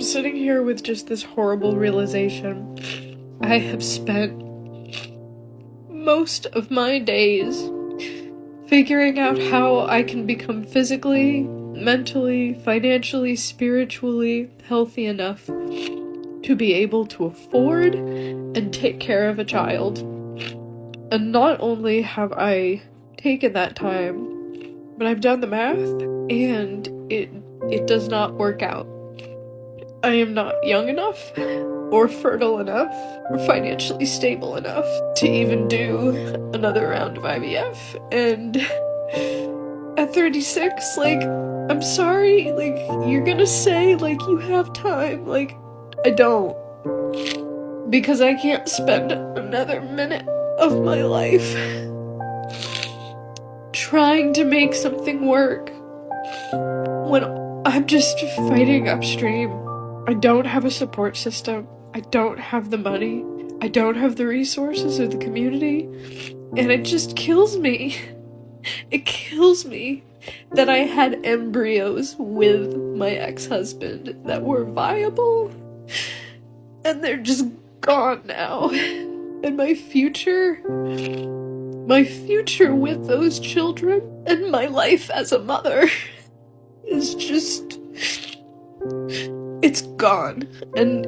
I'm sitting here with just this horrible realization. I have spent most of my days figuring out how I can become physically, mentally, financially, spiritually healthy enough to be able to afford and take care of a child. And not only have I taken that time, but I've done the math, and it does not work out. I am not young enough, or fertile enough, or financially stable enough to even do another round of IVF, and at 36, like, I'm sorry, like, you're gonna say, like, you have time, like, I don't. Because I can't spend another minute of my life trying to make something work when I'm just fighting upstream. I don't have a support system. I don't have the money. I don't have the resources or the community. And it just kills me. It kills me that I had embryos with my ex-husband that were viable, and they're just gone now. And my future with those children and my life as a mother is just, it's gone. And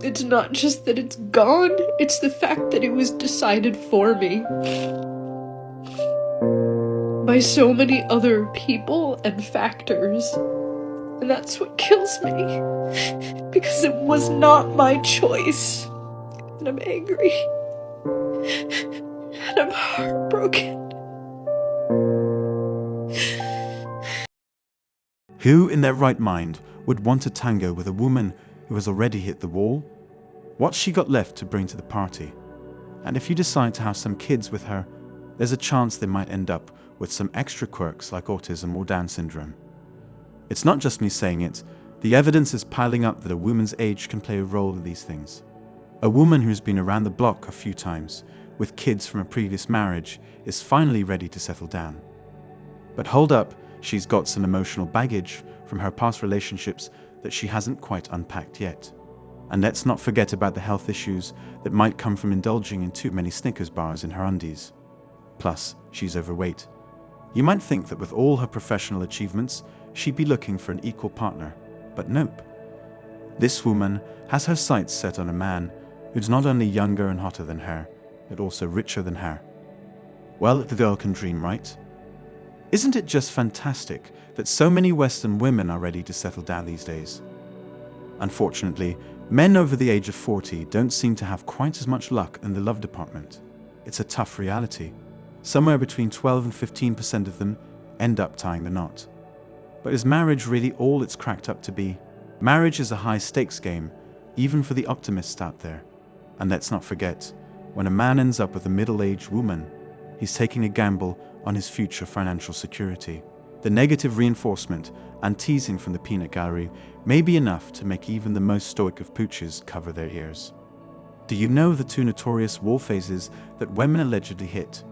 it's not just that it's gone, it's the fact that it was decided for me by so many other people and factors. And that's what kills me, because it was not my choice. And I'm angry. And I'm heartbroken. Who in their right mind would want to tango with a woman who has already hit the wall? What's she got left to bring to the party? And if you decide to have some kids with her, there's a chance they might end up with some extra quirks like autism or Down syndrome. It's not just me saying it, the evidence is piling up that a woman's age can play a role in these things. A woman who's been around the block a few times, with kids from a previous marriage, is finally ready to settle down. But hold up, she's got some emotional baggage from her past relationships that she hasn't quite unpacked yet. And let's not forget about the health issues that might come from indulging in too many Snickers bars in her undies. Plus, she's overweight. You might think that with all her professional achievements, she'd be looking for an equal partner, but nope. This woman has her sights set on a man who's not only younger and hotter than her, but also richer than her. Well, the girl can dream, right? Isn't it just fantastic that so many Western women are ready to settle down these days? Unfortunately, men over the age of 40 don't seem to have quite as much luck in the love department. It's a tough reality. Somewhere between 12 and 15% of them end up tying the knot. But is marriage really all it's cracked up to be? Marriage is a high-stakes game, even for the optimists out there. And let's not forget, when a man ends up with a middle-aged woman, he's taking a gamble on his future financial security. The negative reinforcement and teasing from the peanut gallery may be enough to make even the most stoic of pooches cover their ears. Do you know the two notorious wall phases that women allegedly hit?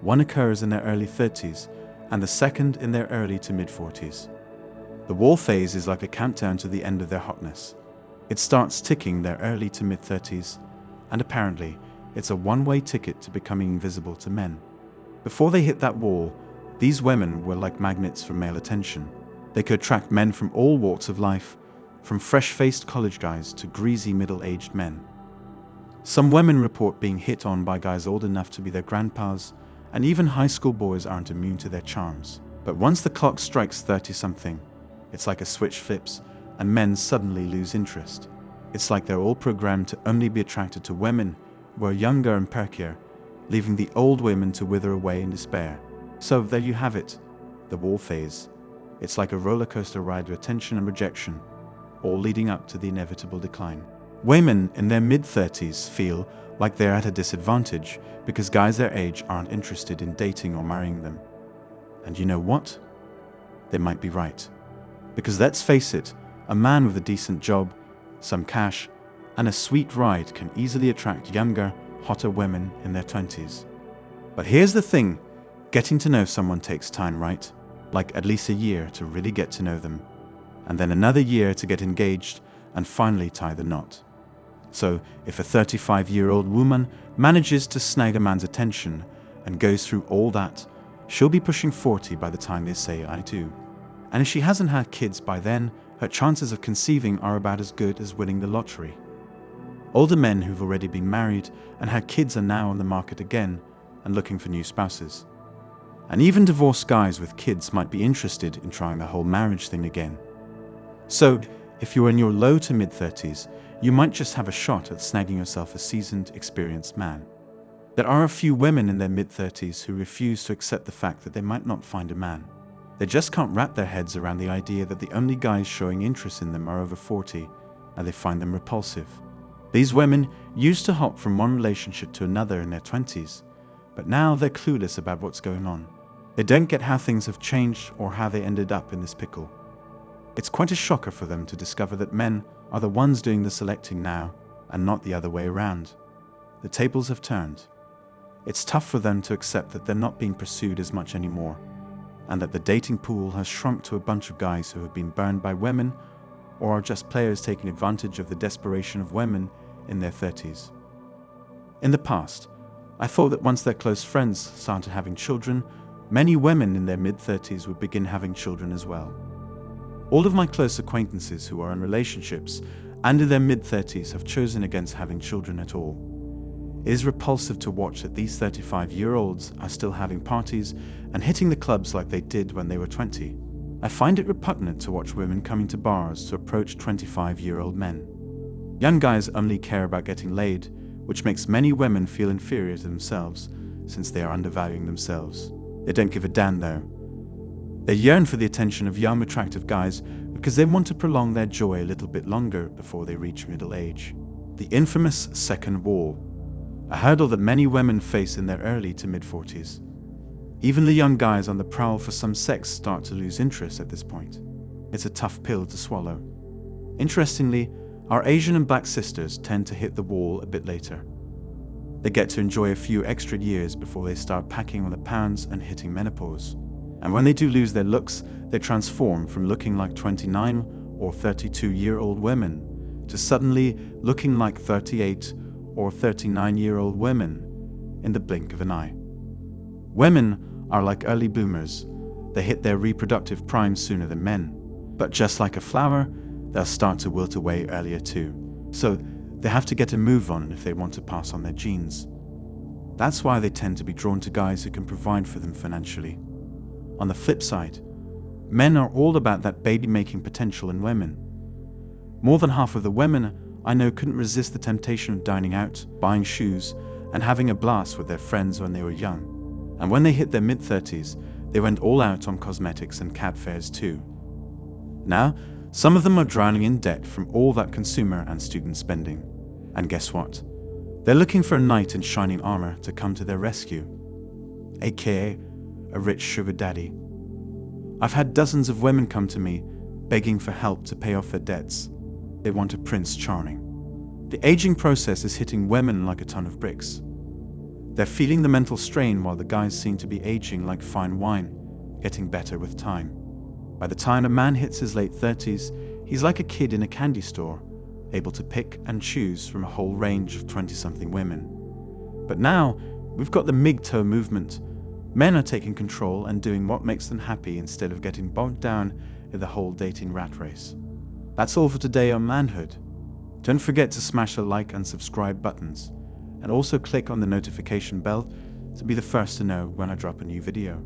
One occurs in their early 30s, and the second in their early to mid-40s. The wall phase is like a countdown to the end of their hotness. It starts ticking their early to mid-30s, and apparently, it's a one-way ticket to becoming invisible to men. Before they hit that wall, these women were like magnets for male attention. They could attract men from all walks of life, from fresh-faced college guys to greasy middle-aged men. Some women report being hit on by guys old enough to be their grandpas, and even high school boys aren't immune to their charms. But once the clock strikes 30-something, it's like a switch flips, and men suddenly lose interest. It's like they're all programmed to only be attracted to women who are younger and perkier, leaving the old women to wither away in despair. So there you have it, the wall phase. It's like a roller coaster ride of attention and rejection, all leading up to the inevitable decline. Women in their mid-30s feel like they're at a disadvantage because guys their age aren't interested in dating or marrying them. And you know what? They might be right. Because let's face it, a man with a decent job, some cash, and a sweet ride can easily attract younger, hotter women in their 20s. But here's the thing, getting to know someone takes time, right? Like at least a year to really get to know them. and then another year to get engaged and finally tie the knot. So, if a 35-year-old woman manages to snag a man's attention and goes through all that, she'll be pushing 40 by the time they say "I do." And if she hasn't had kids by then, her chances of conceiving are about as good as winning the lottery. Older men who've already been married and had kids are now on the market again and looking for new spouses. And even divorced guys with kids might be interested in trying the whole marriage thing again. So, if you're in your low to mid-30s, you might just have a shot at snagging yourself a seasoned, experienced man. There are a few women in their mid-30s who refuse to accept the fact that they might not find a man. They just can't wrap their heads around the idea that the only guys showing interest in them are over 40, and they find them repulsive. These women used to hop from one relationship to another in their 20s, but now they're clueless about what's going on. They don't get how things have changed or how they ended up in this pickle. It's quite a shocker for them to discover that men are the ones doing the selecting now and not the other way around. The tables have turned. It's tough for them to accept that they're not being pursued as much anymore, and that the dating pool has shrunk to a bunch of guys who have been burned by women or are just players taking advantage of the desperation of women in their 30s. In the past, I thought that once their close friends started having children, many women in their mid-30s would begin having children as well. All of my close acquaintances who are in relationships and in their mid-30s have chosen against having children at all. It is repulsive to watch that these 35-year-olds are still having parties and hitting the clubs like they did when they were 20. I find it repugnant to watch women coming to bars to approach 25-year-old men. Young guys only care about getting laid, which makes many women feel inferior to themselves since they are undervaluing themselves. They don't give a damn though. They yearn for the attention of young, attractive guys because they want to prolong their joy a little bit longer before they reach middle age. The infamous second wall, a hurdle that many women face in their early to mid-40s. Even the young guys on the prowl for some sex start to lose interest at this point. It's a tough pill to swallow. Interestingly, our Asian and black sisters tend to hit the wall a bit later. They get to enjoy a few extra years before they start packing on the pounds and hitting menopause. And when they do lose their looks, they transform from looking like 29 or 32-year-old women to suddenly looking like 38 or 39-year-old women in the blink of an eye. Women are like early boomers. They hit their reproductive prime sooner than men. But just like a flower, they'll start to wilt away earlier too. So they have to get a move on if they want to pass on their genes. That's why they tend to be drawn to guys who can provide for them financially. On the flip side, men are all about that baby-making potential in women. More than half of the women I know couldn't resist the temptation of dining out, buying shoes, and having a blast with their friends when they were young. And when they hit their mid-30s, they went all out on cosmetics and cab fares too. Now, some of them are drowning in debt from all that consumer and student spending. And guess what? They're looking for a knight in shining armor to come to their rescue, aka a rich sugar daddy. I've had dozens of women come to me begging for help to pay off their debts. They want a Prince Charming. The aging process is hitting women like a ton of bricks. They're feeling the mental strain while the guys seem to be aging like fine wine, getting better with time. By the time a man hits his late 30s, he's like a kid in a candy store, able to pick and choose from a whole range of 20-something women. But now, we've got the MGTOW movement. Men are taking control and doing what makes them happy instead of getting bogged down in the whole dating rat race. That's all for today on Manhood. Don't forget to smash the like and subscribe buttons, and also click on the notification bell to be the first to know when I drop a new video.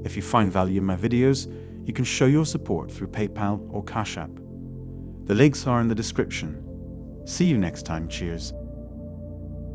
If you find value in my videos, you can show your support through PayPal or Cash App. The links are in the description. See you next time, cheers.